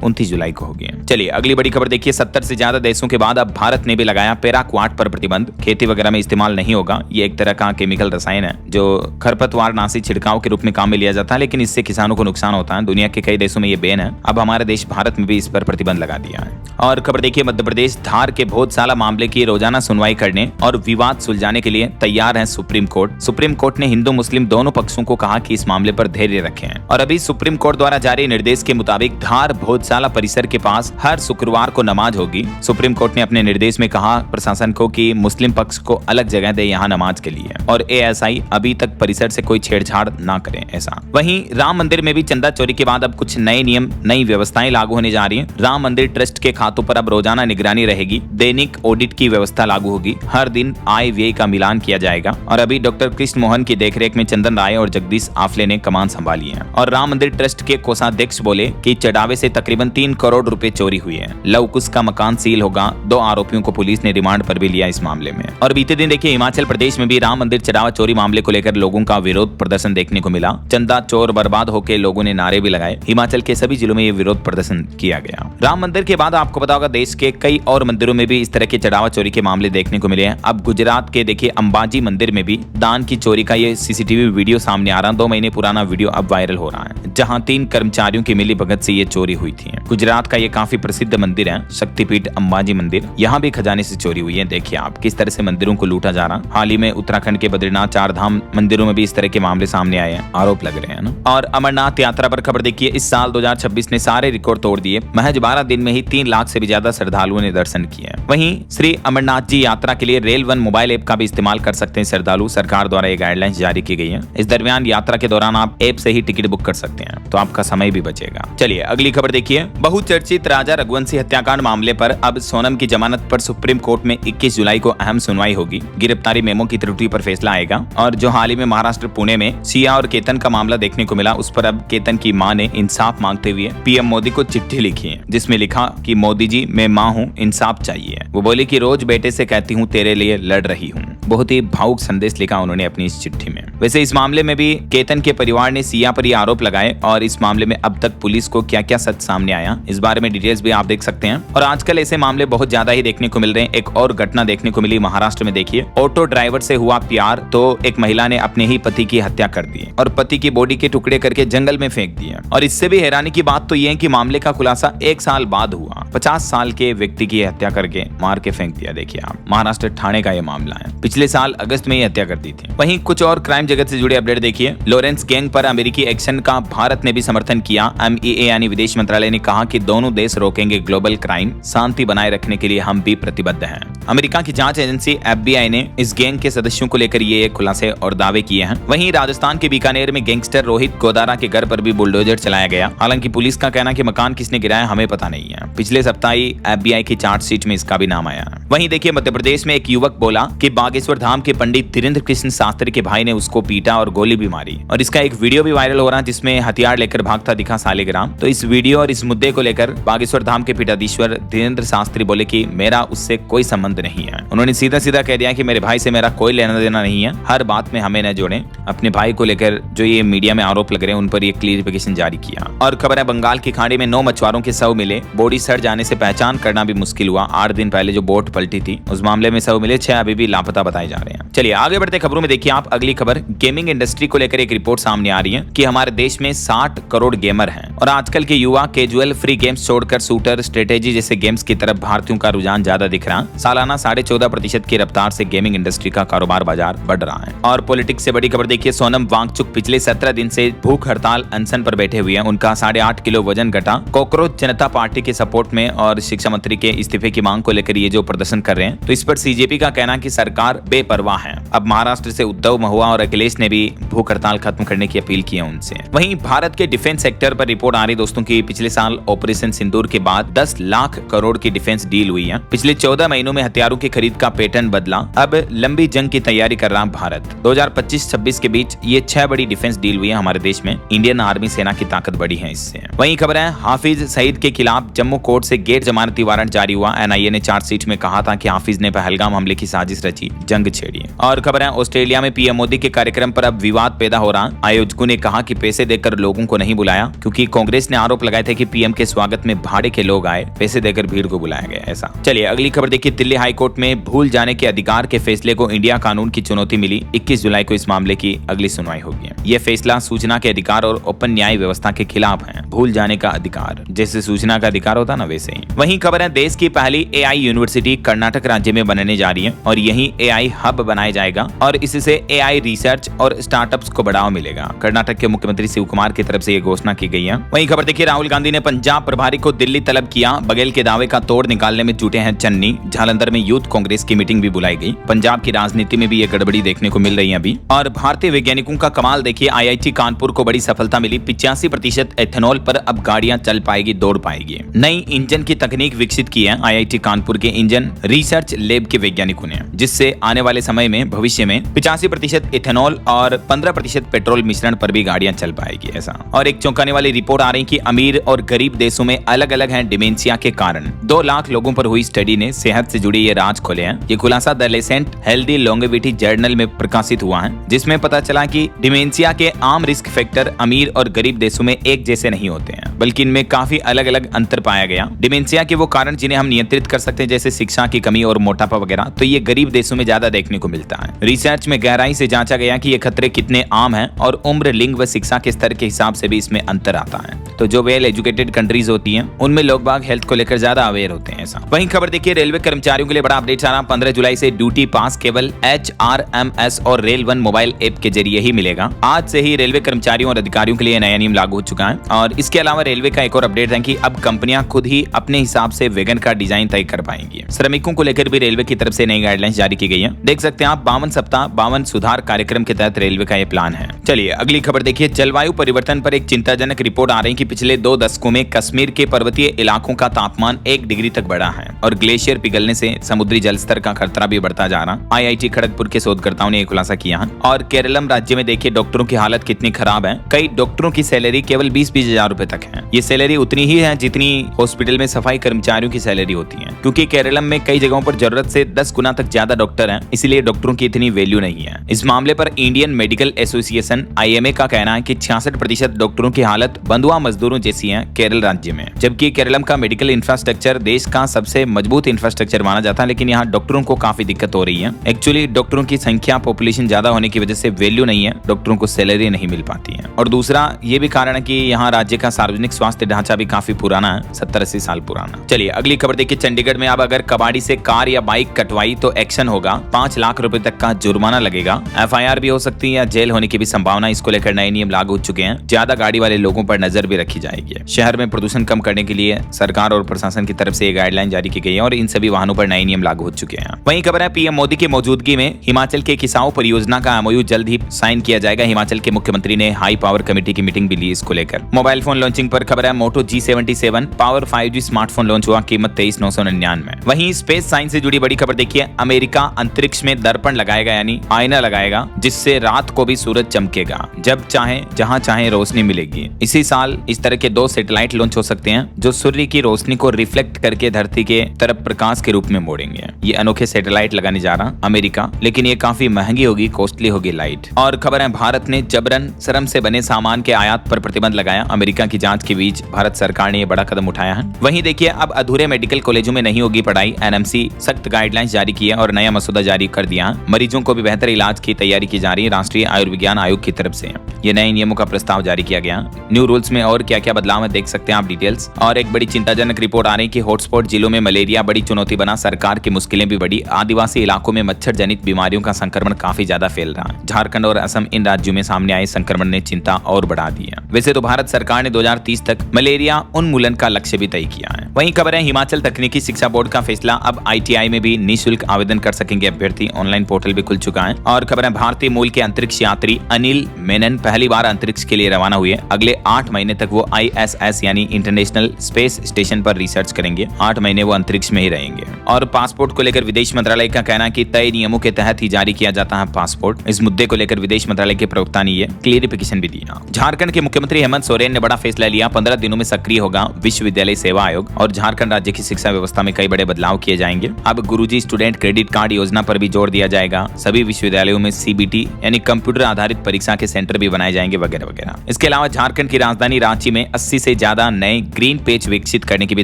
29 जुलाई को होगी। चलिए अगली बड़ी खबर देखिए। 70 से ज्यादा देशों के बाद अब भारत ने भी लगाया पैराक्वाट पर प्रतिबंध। खेती वगैरह में इस्तेमाल नहीं होगा। ये एक तरह का केमिकल रसायन है जो खरपतवार नाशी छिड़काव के रूप में काम में लिया जाता है, लेकिन इससे किसानों को नुकसान होता है। दुनिया के कई देशों में ये बैन है। अब हमारे देश भारत में भी इस पर प्रतिबंध लगा दिया है। और खबर देखिए, मध्य प्रदेश धार के भोजशाला मामले की रोजाना सुनवाई करने और विवाद सुलझाने के लिए तैयार है सुप्रीम कोर्ट। सुप्रीम कोर्ट ने हिंदू मुस्लिम दोनों पक्षों को कहा कि इस मामले पर धैर्य रखें और अभी सुप्रीम कोर्ट द्वारा जारी निर्देश के मुताबिक धार भोजशाला परिसर के पास हर शुक्रवार को नमाज होगी। सुप्रीम कोर्ट ने अपने निर्देश में कहा प्रशासन को कि मुस्लिम पक्ष को अलग जगह दे यहाँ नमाज के लिए और एएसआई अभी तक परिसर से कोई छेड़छाड़ ना करें ऐसा। वहीं राम मंदिर में भी चंदा चोरी के बाद अब कुछ नए नियम, नई व्यवस्थाएं लागू होने जा रही हैं। राम मंदिर ट्रस्ट के खातों पर अब रोजाना निगरानी रहेगी। दैनिक ऑडिट की व्यवस्था लागू होगी। हर दिन आय व्यय का मिलान किया जाएगा और अभी डॉक्टर कृष्ण मोहन की देखरेख में चंदन राय और जगदीश आफले ने कमान संभाली है। और राम मंदिर ट्रस्ट के कोषाध्यक्ष बोले कि चढ़ावे से तकरीबन 3 करोड़ रुपए चोरी हुई है। लवकुश का मकान सील होगा। 2 आरोपियों को पुलिस ने रिमांड पर भी लिया इस मामले में। और बीते दिन देखिए हिमाचल प्रदेश में भी राम मंदिर चढ़ावा चोरी मामले को लेकर लोगों का विरोध प्रदर्शन देखने को मिला। चंदा चोर बर्बाद होकर लोगों ने नारे भी लगाए। हिमाचल के सभी जिलों में ये विरोध प्रदर्शन किया गया। राम मंदिर के बाद आपको पता होगा देश के कई और मंदिरों में भी इस तरह के चढ़ावा चोरी के मामले देखने को मिले हैं। अब गुजरात के देखिए अंबाजी मंदिर में भी दान की चोरी का ये सीसीटीवी वीडियो सामने आ रहा है। 2 महीने पुराना वीडियो अब वायरल हो रहा है, जहां 3 कर्मचारियों की मिलीभगत से ये चोरी हुई थी। गुजरात का ये काफी प्रसिद्ध मंदिर है, शक्तिपीठ अंबाजी मंदिर। यहाँ भी खजाने से चोरी हुई है। देखिए आप किस तरह से मंदिरों को लूटा जा रहा। हाल ही में उत्तराखंड के बद्रीनाथ, 4 धाम मंदिरों में भी इस तरह के मामले सामने आए हैं, आरोप लग रहे हैं ना। और अमरनाथ यात्रा पर खबर देखिए, इस साल 2026 ने सारे रिकॉर्ड तोड़ दिए। महज 12 दिन में ही 3 लाख से भी ज्यादा श्रद्धालुओं ने दर्शन किए। वहीं श्री अमरनाथ जी यात्रा के लिए रेल वन मोबाइल ऐप का भी इस्तेमाल कर सकते हैं श्रद्धालु। सरकार द्वारा ये गाइडलाइंस जारी की गई है। इस दरमियान यात्रा के दौरान आप ऐप से ही टिकट बुक कर सकते हैं, तो आपका समय भी बचेगा। चलिए अगली खबर देखिए। बहुचर्चित राजा रघुवंशी हत्याकांड मामले पर अब सोनम की जमानत पर सुप्रीम कोर्ट में 21 जुलाई को अहम सुनवाई होगी। गिरफ्तारी मेमो की त्रुटि पर फैसला आएगा। और जो हाल ही में महाराष्ट्र पुणे में सिया और केतन का मामला देखने को मिला, उस पर अब केतन की मां ने इंसाफ मांगते हुए पीएम मोदी को चिट्ठी लिखी है, जिसमें लिखा कि मोदी जी मैं मां हूं, इंसाफ चाहिए। वो बोली कि रोज बेटे से कहती हूं तेरे लिए लड़ रही हूं। बहुत ही भावुक संदेश लिखा उन्होंने अपनी इस चिट्ठी में। वैसे इस मामले में भी केतन के परिवार ने सिया पर ये आरोप लगाए और इस मामले में अब तक पुलिस को क्या क्या सच सामने आया, इस बारे में डिटेल्स भी आप देख सकते हैं। और आजकल ऐसे मामले बहुत ज्यादा ही देखने को मिल रहे हैं। एक और घटना देखने को मिली महाराष्ट्र में। देखिए ऑटो ड्राइवर से हुआ प्यार, तो एक महिला ने अपने ही पति की हत्या कर दी और पति की बॉडी के टुकड़े करके जंगल में फेंक दिए। और इससे भी हैरानी की बात तो यह है कि मामले का खुलासा 1 साल बाद हुआ। 50 साल के व्यक्ति की हत्या करके मार के फेंक दिया। देखिए आप, महाराष्ट्र ठाणे का यह मामला है। पिछले साल अगस्त में ये हत्या कर दी थी। वहीं कुछ और क्राइम जगत से जुड़े अपडेट देखिए। लॉरेंस गैंग पर अमेरिकी एक्शन का भारत ने भी समर्थन किया। एमईए यानी विदेश मंत्रालय ने कहा कि दोनों देश रोकेंगे ग्लोबल क्राइम, शांति बनाए रखने के लिए हम भी प्रतिबद्ध हैं। अमेरिका की जांच एजेंसी FBI ने इस गैंग के सदस्यों को लेकर ये खुलासे और दावे किए हैं। वहीं राजस्थान के बीकानेर में गैंगस्टर रोहित गोदारा के घर पर भी बुलडोजर चलाया गया। हालांकि पुलिस का कहना कि मकान किसने गिराया हमें पता नहीं है। पिछले सप्ताह ही FBI की चार्जशीट में इसका भी नाम आया। वहीं देखिए मध्य प्रदेश में एक युवक बोला कि बागेश्वर धाम के पंडित धीरेन्द्र कृष्ण शास्त्री के भाई ने उसको पीटा और गोली भी मारी। और इसका एक वीडियो भी वायरल हो रहा है जिसमें हथियार लेकर भागता दिखा सालिग्राम। तो इस वीडियो और इस मुद्दे को लेकर बागेश्वर धाम के पीठाधीश्वर धीरेन्द्र शास्त्री बोले कि मेरा उससे कोई संबंध नहीं है। उन्होंने सीधा सीधा कह दिया कि मेरे भाई से मेरा कोई लेना देना नहीं है, हर बात में हमें न जोड़ें। अपने भाई को लेकर जो ये मीडिया में आरोप लग रहे हैं उन पर ये क्लियरिफिकेशन जारी किया। और खबर है बंगाल की खाड़ी में 9 मछुआरों के शव मिले। बॉडी सड़ जाने से पहचान करना भी मुश्किल हुआ। 8 दिन पहले जो बोट पलटी थी उस मामले में शव मिले, 6 अभी भी लापता बताए जा रहे हैं। चलिए आगे बढ़ते खबरों में देखिए आप अगली खबर। गेमिंग इंडस्ट्री को लेकर एक रिपोर्ट सामने आ रही है कि हमारे देश में 60 करोड़ गेमर हैं और आजकल के युवा कैजुअल फ्री गेम्स छोड़कर शूटर, स्ट्रेटेजी जैसे गेम्स की तरफ भारतीयों का रुझान ज्यादा दिख रहा है। सालाना 14.5% की रफ्तार से गेमिंग इंडस्ट्री का कारोबार बाजार बढ़ रहा है। और पॉलिटिक्स से बड़ी खबर देखिए। सोनम वांगचुक पिछले 17 दिन से भूख हड़ताल अनशन पर बैठे हुए हैं। उनका 8.5 किलो वजन घटा। कॉकरोच जनता पार्टी के सपोर्ट में और शिक्षा मंत्री के इस्तीफे की मांग को लेकर ये जो प्रदर्शन कर रहे हैं, तो इस पर सीजेपी का कहना कि सरकार बेपरवाह है। अब महाराष्ट्र से उद्धव महुआ और अखिलेश ने भी भूख हड़ताल खत्म करने की अपील की है उनसे। वहीं भारत के डिफेंस सेक्टर पर रिपोर्ट आ रही दोस्तों की पिछले साल ऑपरेशन सिंदूर के बाद 10 लाख करोड़ की डिफेंस डील हुई है। पिछले 14 महीनों में हथियारों की खरीद का पैटर्न बदला। अब लंबी जंग की तैयारी कर रहा भारत। 2025-26 के बीच ये 6 बड़ी डिफेंस डील हुई है हमारे देश में। इंडियन आर्मी सेना की ताकत बढ़ी है इससे। वहीं खबर है हाफिज सईद के खिलाफ जम्मू कोर्ट से गैर जमानती वारंट जारी हुआ। एनआईए ने चार्जशीट में कहा था कि हाफिज ने पहलगाम हमले की साजिश रची, जंग छेड़ी। और खबर है ऑस्ट्रेलिया में पीएम मोदी के कार्यक्रम पर अब विवाद पैदा हो रहा। आयोजकों ने कहा कि पैसे देकर लोगों को नहीं बुलाया, क्योंकि कांग्रेस ने आरोप लगाए थे कि पीएम के स्वागत में भाड़े के लोग आए, पैसे देकर भीड़ को बुलाया गया ऐसा। चलिए अगली खबर देखिए। दिल्ली हाई कोर्ट में भूल जाने के अधिकार के फैसले को इंडिया कानून की चुनौती मिली। 21 जुलाई को इस मामले की अगली सुनवाई होगी। यह फैसला सूचना के अधिकार और ओपन न्याय व्यवस्था के खिलाफ है। भूल जाने का अधिकार, जैसे सूचना का अधिकार होता ना वैसे ही। वहीं खबर है देश की पहली एआई यूनिवर्सिटी कर्नाटक राज्य में बनने जा रही है और यही एआई हब बनाया जाएगा और इससे एआई रिसर्च और स्टार्टअप्स को बढ़ावा मिलेगा। कर्नाटक के मुख्यमंत्री शिव कुमार की तरफ से यह घोषणा की गई है। वहीं खबर देखिए राहुल गांधी ने पंजाब प्रभारी को दिल्ली तलब किया। बघेल के दावे का तोड़ निकालने में जुटे हैं चन्नी। जालंधर में यूथ कांग्रेस की मीटिंग भी बुलाई गई। पंजाब की राजनीति में भी ये गड़बड़ी देखने को मिल रही है अभी। और भारतीय वैज्ञानिकों का कमाल देखिए, आईआईटी कानपुर को बड़ी सफलता मिली। 85% एथेनॉल पर अब गाड़ियां चल पाएगी, दौड़ पाएगी। नई इंजन की तकनीक विकसित की है आईआईटी कानपुर के इंजन रिसर्च लैब के वैज्ञानिकों ने, जिससे आने वाले समय में भविष्य में 85% इथेनॉल और 15% पेट्रोल मिश्रण पर भी गाड़ियां चल पाएगी ऐसा। और एक चौंकाने वाली रिपोर्ट आ रही कि अमीर और गरीब देशों में अलग अलग हैं डिमेंशिया के कारण। 2 लाख लोगों पर हुई स्टडी ने सेहत से जुड़े ये राज खोले हैं। ये खुलासा the Lancet healthy longevity journal में प्रकाशित हुआ है, जिसमें पता चला कि डिमेंशिया के आम रिस्क फैक्टर अमीर और गरीब देशों में एक जैसे नहीं होते हैं, बल्कि इनमें काफी अलग अलग अंतर पाया गया। डिमेंशिया के वो कारण जिन्हें हम नियंत्रित कर सकते हैं, जैसे शिक्षा की कमी और मोटापा वगैरह, तो ये गरीब देशों में ज्यादा देखने को मिलता है। रिसर्च में गहराई से जांचा गया कि ये खतरे कितने आम हैं और उम्र, लिंग व शिक्षा के स्तर के हिसाब से भी इसमें अंतर आता है। तो जो वेल एजुकेटेड कंट्रीज होती हैं उनमें लोग बाग हेल्थ को लेकर ज्यादा अवेयर होते हैं ऐसा। वहीं खबर देखिए रेलवे कर्मचारियों के लिए बड़ा अपडेट आ रहा। 15 जुलाई से ड्यूटी पास केवल HRMS और रेल वन मोबाइल ऐप के जरिए ही मिलेगा। आज से ही रेलवे कर्मचारियों और अधिकारियों के लिए नया नियम लागू हो चुका है। और इसके अलावा रेलवे का एक और अपडेट है कि अब कंपनियां खुद ही अपने हिसाब से वेगन का डिजाइन तय कर पाएंगी। श्रमिकों को लेकर भी रेलवे की तरफ से नई गाइडलाइंस जारी की गई है। देख सकते हैं आप 52 सप्ताह 52 सुधार कार्यक्रम के तहत रेलवे का ये प्लान है। चलिए अगली खबर देखिए। जलवायु परिवर्तन पर एक चिंताजनक रिपोर्ट आ रही है कि पिछले 2 दशकों में कश्मीर के पर्वतीय इलाकों का तापमान 1 डिग्री तक बढ़ा है और ग्लेशियर पिघलने से समुद्री जल स्तर का खतरा भी बढ़ता जा रहा। आईआईटी खड़गपुर के शोधकर्ताओं ने खुलासा किया है। और केरलम राज्य में देखिए डॉक्टरों की हालत कितनी खराब है। कई डॉक्टरों की सैलरी केवल 20-20 हजार रुपए तक है। ये सैलरी उतनी ही है जितनी हॉस्पिटल में सफाई कर्मचारियों की सैलरी होती है, क्योंकि केरलम में कई जगहों पर जरूरत से 10 गुना तक ज्यादा डॉक्टर हैं, इसलिए डॉक्टरों की इतनी वैल्यू नहीं है। इस मामले पर इंडियन मेडिकल एसोसिएशन IMA का कहना है कि 66% डॉक्टरों की हालत बंधुआ मजदूरों जैसी है केरल राज्य में। जबकि केरलम का मेडिकल इंफ्रास्ट्रक्चर देश का सबसे मजबूत इंफ्रास्ट्रक्चर माना जाता है, लेकिन यहाँ डॉक्टरों को काफी दिक्कत हो रही है। एक्चुअली डॉक्टरों की संख्या पॉपुलेशन ज्यादा होने की वजह से वैल्यू नहीं है, डॉक्टरों को सैलरी नहीं मिल पाती है। और दूसरा ये भी कारण है कि यहाँ राज्य का सार्वजनिक स्वास्थ्य ढांचा भी काफी पुराना है, 70-80 साल पुराना। चलिए अगली खबर देखिए। चंडीगढ़ में अब अगर कबाड़ी से कार या बाइक कटवाई तो एक्शन होगा। 5 लाख रुपए तक का जुर्माना लगेगा। FIR भी हो सकती है या जेल होने की भी संभावना। इसको लेकर नए नियम लागू हो चुके हैं। ज्यादा गाड़ी वाले लोगों पर नजर भी रखी जाएगी। शहर में प्रदूषण कम करने के लिए सरकार और प्रशासन की तरफ से ये गाइडलाइन जारी की गई है और इन सभी वाहनों पर नए नियम लागू हो चुके हैं। वहीं खबर है पीएम मोदी की मौजूदगी में हिमाचल के किसाऊ परियोजना का MOU जल्द ही साइन किया जाएगा। हिमाचल के मुख्यमंत्री ने हाई पावर कमेटी की मीटिंग भी ली इसको लेकर। मोबाइल फोन लॉन्चिंग पर खबर है मोटो G77 power 5G smartphone launch हुआ, कीमत 23,999। वहीं स्पेस साइंस से जुड़ी बड़ी खबर देखिए। अमेरिका अंतरिक्ष में दर्पण लगाएगा, यानी आईना लगाएगा, जिससे रात को भी सूरज चमकेगा। जब चाहे जहां चाहे रोशनी मिलेगी। इसी साल इस तरह के 2 सैटेलाइट लॉन्च हो सकते हैं जो सूर्य की रोशनी को रिफ्लेक्ट करके धरती के तरफ प्रकाश के रूप में मोड़ेंगे। ये अनोखे सैटेलाइट लगाने जा रहा अमेरिका, लेकिन ये काफी महंगी होगी, कॉस्टली होगी लाइट। और खबर है भारत ने जबरन श्रम से बने सामान के आयात पर प्रतिबंध लगाया। अमेरिका की जांच के बीच भारत सरकार ने ये बड़ा कदम उठाया है। वहीं देखिए अब अधूरे मेडिकल कॉलेजों में नहीं होगी पढ़ाई। NMC सख्त गाइडलाइंस जारी की है और नया मसूदा जारी कर दिया। मरीजों को भी बेहतर इलाज की तैयारी की जा रही है राष्ट्रीय आयुर्विज्ञान आयोग की तरफ से। ये नए नियमों का प्रस्ताव जारी किया गया। न्यू रूल्स में और क्या क्या बदलाव है देख सकते हैं आप डिटेल्स। और एक बड़ी चिंताजनक रिपोर्ट आ रही कि हॉटस्पॉट जिलों में मलेरिया बड़ी चुनौती बना, सरकार की मुश्किलें भी बढ़ी। आदिवासी इलाकों में मच्छर जनित बीमारियों का संक्रमण काफी ज्यादा फैल रहा है। झारखंड और असम इन राज्यों में सामने आए संक्रमण ने चिंता और बढ़ा दी है। वैसे तो भारत सरकार ने 2030 तक मलेरिया उन्मूलन का लक्ष्य भी तय किया है। वहीं खबर है हिमाचल तकनीकी शिक्षा बोर्ड का फैसला, अब ITI में भी निःशुल्क आवेदन कर सकेंगे अभ्यर्थी। ऑनलाइन पोर्टल भी खुल चुका है। और खबर है भारतीय मूल के अंतरिक्ष यात्री अनिल मेनन पहली बार अंतरिक्ष के लिए रवाना हुए। अगले 8 महीने तक वो ISS यानी इंटरनेशनल स्पेस स्टेशन पर रिसर्च करेंगे। 8 महीने वो अंतरिक्ष में ही रहेंगे। और पासपोर्ट को लेकर विदेश मंत्रालय का कहना है कि तय नियमों के तहत ही जारी किया जाता है पासपोर्ट। इस मुद्दे को लेकर विदेश मंत्रालय के प्रवक्ता ने क्लियरिफिकेशन भी दिया। झारखंड के मुख्यमंत्री हेमंत सोरेन ने बड़ा फैसला लिया। 15 दिनों में सक्रिय होगा विश्वविद्यालय सेवा आयोग और झारखंड राज्य की शिक्षा व्यवस्था में कई बड़े बदलाव किए जाएंगे। अब गुरुजी स्टूडेंट क्रेडिट कार्ड योजना पर भी जोर दिया जाएगा। सभी विश्वविद्यालयों में CBT यानी कंप्यूटर आधारित परीक्षा के सेंटर भी बनाए जाएंगे वगैरह वगैरह। इसके अलावा झारखंड की राजधानी रांची में 80 से ज्यादा नए ग्रीन पेज विकसित करने की भी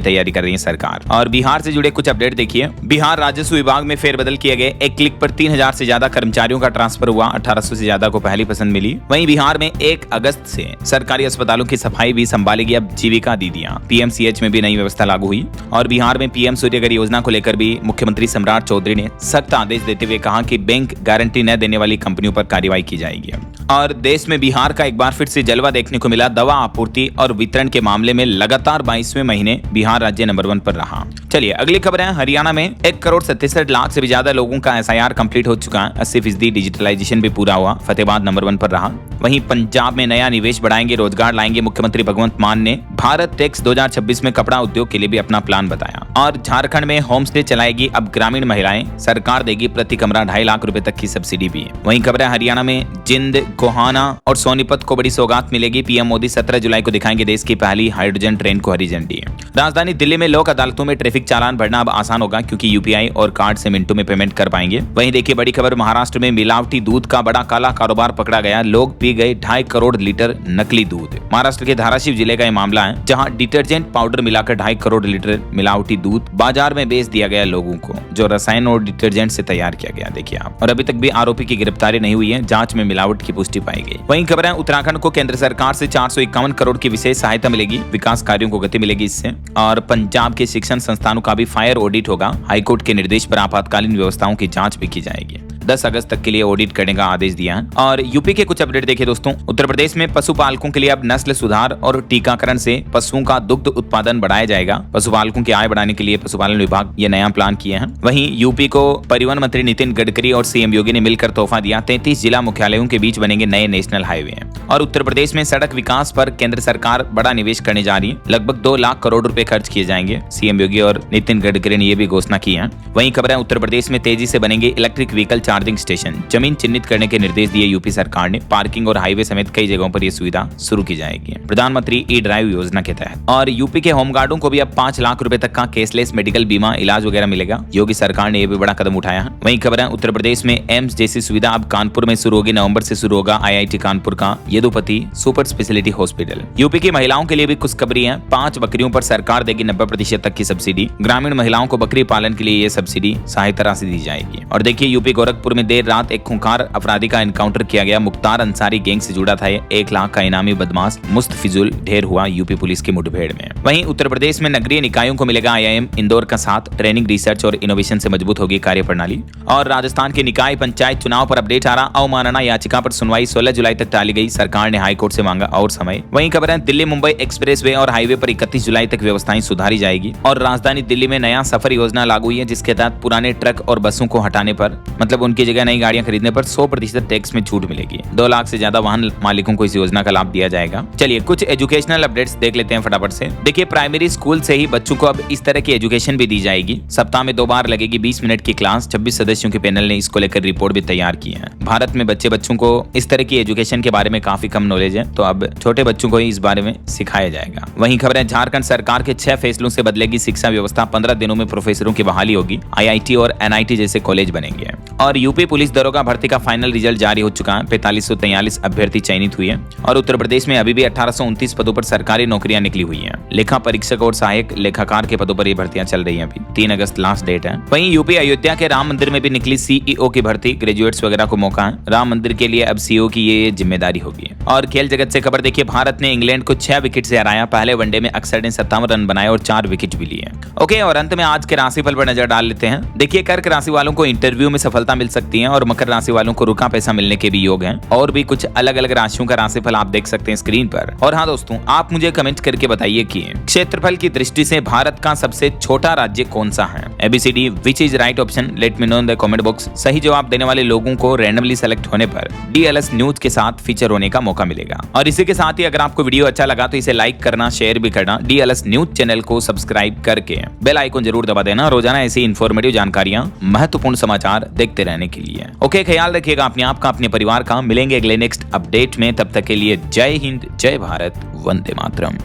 तैयारी कर रही है सरकार। और बिहार से जुड़े कुछ अपडेट देखिए। बिहार राजस्व विभाग में फेरबदल किए गए। एक क्लिक पर 3000 से ज्यादा कर्मचारियों का ट्रांसफर हुआ। 1800 से ज्यादा को पहली पसंद मिली। वहीं बिहार में 1 अगस्त से सरकारी अस्पतालों की सफाई भी संभालेगी अब जीविका दीदियां। PMCH में भी नई व्यवस्था लागू हुई। और बिहार में PM सूर्यघर योजना को लेकर भी मुख्यमंत्री सम्राट चौधरी ने सख्त आदेश देते हुए कहा कि बैंक गारंटी न देने वाली कंपनियों पर कार्रवाई की जाएगी। और देश में बिहार का एक बार फिर से जलवा देखने को मिला। दवा आपूर्ति और वितरण के मामले में लगातार 22वें महीने बिहार राज्य नंबर 1 पर रहा। चलिए अगली खबर है। हरियाणा में 1,67,00,000 से भी ज्यादा लोगों का SIR कंप्लीट हो चुका है। 80% डिजिटलाइजेशन भी पूरा हुआ। फतेहाबाद नंबर 1 पर रहा। वहीं पंजाब में नया निवेश बढ़ाएंगे, रोजगार लाएंगे। मुख्यमंत्री भगवंत मान ने भारत टेक्स 2026 में कपड़ा उद्योग के लिए भी अपना प्लान बताया। और झारखंड में होम स्टे चलाएगी अब ग्रामीण महिलाएं। सरकार देगी प्रति कमरा 2.5 लाख रुपए तक की सब्सिडी भी। वहीं खबर है हरियाणा में जिंद, गोहाना और सोनीपत को बड़ी सौगात मिलेगी। PM मोदी 17 जुलाई को दिखाएंगे देश की पहली हाइड्रोजन ट्रेन को हरी झंडी। राजधानी दिल्ली में लोक अदालतों में ट्रैफिक चालान भरना अब आसान होगा क्योंकि UPI और कार्ड से मिनटों में पेमेंट कर पाएंगे। वहीं देखिए बड़ी खबर, महाराष्ट्र में मिलावटी दूध का बड़ा काला कारोबार पकड़ा गया। लोग पी गए 2.5 करोड़ लीटर नकली दूध। महाराष्ट्र के धाराशिव जिले का यह मामला है जहां डिटर्जेंट पाउडर मिलाकर 2.5 करोड़ लीटर मिलावटी दूध बाजार में बेच दिया गया लोगों को, जो रसायन और डिटर्जेंट से तैयार किया गया। देखिए आप। और अभी तक भी आरोपी की गिरफ्तारी नहीं हुई है। जांच में मिलावट की पुष्टि पाई गई। वहीं खबर है उत्तराखंड को केंद्र सरकार से 451 करोड़ की विशेष सहायता मिलेगी। विकास कार्यों को गति मिलेगी इससे। और पंजाब के शिक्षण संस्थानों का भी फायर ऑडिट होगा। हाईकोर्ट के निर्देश पर आपातकालीन व्यवस्थाओं की जांच भी की जाएगी। 10 अगस्त तक के लिए ऑडिट करने का आदेश दिया है। और यूपी के कुछ अपडेट देखिए दोस्तों। उत्तर प्रदेश में पशुपालकों के लिए अब नस्ल सुधार और टीकाकरण से पशुओं का दुग्ध उत्पादन बढ़ाया जाएगा। पशुपालकों की आय बढ़ाने के लिए पशुपालन विभाग ये नया प्लान किए हैं। वहीं यूपी को परिवहन मंत्री नितिन गडकरी और CM योगी ने मिलकर तोहफा दिया। 33 जिला मुख्यालयों के बीच बनेंगे नए नेशनल हाईवे। और उत्तर प्रदेश में सड़क विकास पर केंद्र सरकार बड़ा निवेश करने जा रही है। लगभग 2 लाख करोड़ रुपए खर्च किए जाएंगे। CM योगी और नितिन गडकरी ने यह भी घोषणा की है। वहीं खबर है उत्तर प्रदेश में तेजी से बनेंगे इलेक्ट्रिक व्हीकल चार्जिंग स्टेशन। जमीन चिन्हित करने के निर्देश दिए यूपी सरकार ने। पार्किंग और हाईवे समेत कई जगहों पर यह सुविधा शुरू की जाएगी प्रधानमंत्री E-ड्राइव योजना के तहत। और यूपी के होमगार्डों को भी अब 5 लाख रुपए तक का कैशलेस मेडिकल बीमा इलाज वगैरह मिलेगा। योगी सरकार ने यह भी बड़ा कदम उठाया है। वहीं खबर है उत्तर प्रदेश में एम्स जैसी सुविधा अब कानपुर में शुरू होगी। नवंबर से शुरू होगा IIT कानपुर का Yadupati super speciality hospital. UP की महिलाओं के लिए भी खुशखबरी है। 5 बकरियों पर सरकार देगी 90% तक की सब्सिडी। ग्रामीण महिलाओं को बकरी पालन के लिए यह सब्सिडी सहायता राशि दी जाएगी। और देखिए यूपी गोरखपुर में देर रात एक खूंखार अपराधी का एनकाउंटर किया गया। मुख्तार अंसारी गैंग से जुड़ा था। 1 लाख का इनामी बदमाश मुस्तफिजुल ढेर हुआ यूपी पुलिस की मुठभेड़ में। वहीं उत्तर प्रदेश में नगरीय निकायों को मिलेगा IIM इंदौर का साथ। ट्रेनिंग, रिसर्च और इनोवेशन से मजबूत होगी कार्यप्रणाली। और राजस्थान के निकाय पंचायत चुनाव पर अपडेट आ रहा। अवमानना याचिका पर सुनवाई 16 जुलाई तक टाली गई। सरकार ने हाईकोर्ट से मांगा और समय। वहीं खबर है दिल्ली मुंबई एक्सप्रेसवे और हाईवे पर 31 जुलाई तक व्यवस्थाएं सुधारी जाएगी। और राजधानी दिल्ली में नया सफर योजना लागू हुई है जिसके तहत पुराने ट्रक और बसों को हटाने पर, मतलब उनकी जगह नई गाड़ियां खरीदने पर 100% टैक्स में छूट मिलेगी। 2 लाख से ज्यादा वाहन मालिकों को इस योजना का लाभ दिया जाएगा। चलिए कुछ एजुकेशनल अपडेट्स देख लेते हैं फटाफट से। देखिए प्राइमरी स्कूल से ही बच्चों को अब इस तरह की एजुकेशन भी दी जाएगी। सप्ताह में 2 बार लगेगी 20 मिनट की क्लास। 26 सदस्यों के पैनल ने इसको लेकर रिपोर्ट भी तैयार की है। भारत में बच्चों को इस तरह की एजुकेशन के बारे में काफी कम नॉलेज है, तो अब छोटे बच्चों को ही इस बारे में सिखाया जाएगा। वहीं खबर है झारखंड सरकार के 6 फैसलों से बदलेगी शिक्षा व्यवस्था। 15 दिनों में प्रोफेसरों की बहाली होगी। IIT और NIT जैसे कॉलेज बनेंगे। और यूपी पुलिस दरोगा भर्ती का फाइनल रिजल्ट जारी हो चुका है। 4543 अभ्यर्थी चयनित हुए हैं और उत्तर प्रदेश में अभी भी 1829 पदों पर सरकारी नौकरियां निकली हुई हैं। लेखा परीक्षक और सहायक लेखाकार के पदों पर ये भर्तियां चल रही हैं। अभी 3 अगस्त लास्ट डेट है। वहीं यूपी अयोध्या के राम मंदिर में भी निकली सीईओ की भर्ती। ग्रेजुएट्स वगैरह को मौका है। राम मंदिर के लिए अब सीईओ की ये जिम्मेदारी होगी। और खेल जगत से खबर देखिए, भारत ने इंग्लैंड को 6 विकेट से हराया। पहले वनडे में अक्षर ने 57 रन बनाए और 4 विकेट भी लिए। ओके, और अंत में आज के राशिफल पर नजर डाल लेते हैं। देखिए, कर्क राशि वालों को इंटरव्यू में सफलता मिल सकती है और मकर राशि वालों को रुका पैसा मिलने के भी योग हैं। और भी कुछ अलग अलग राशियों का राशिफल आप देख सकते हैं स्क्रीन पर। और हाँ दोस्तों, आप मुझे कमेंट करके बताइए कि क्षेत्रफल की दृष्टि से भारत का सबसे छोटा राज्य कौन सा है। ABCD which is right option, let me know in the comment box. सही जवाब देने वाले लोगों को रैंडमली सेलेक्ट होने पर DLS न्यूज के साथ फीचर होने का मौका मिलेगा। और इसी के साथ ही अगर आपको वीडियो अच्छा लगा तो इसे लाइक करना, शेयर भी करना, DLS न्यूज चैनल को सब्सक्राइब करके बेल आइकन जरूर दबा देना रोजाना ऐसी इंफॉर्मेटिव जानकारियां, महत्वपूर्ण समाचार देखते रहने के लिए। ओके, ख्याल रखिएगा अपने आप का, अपने परिवार का। मिलेंगे अगले नेक्स्ट अपडेट में, तब तक के लिए जय हिंद, जय भारत, वंदे मातरम।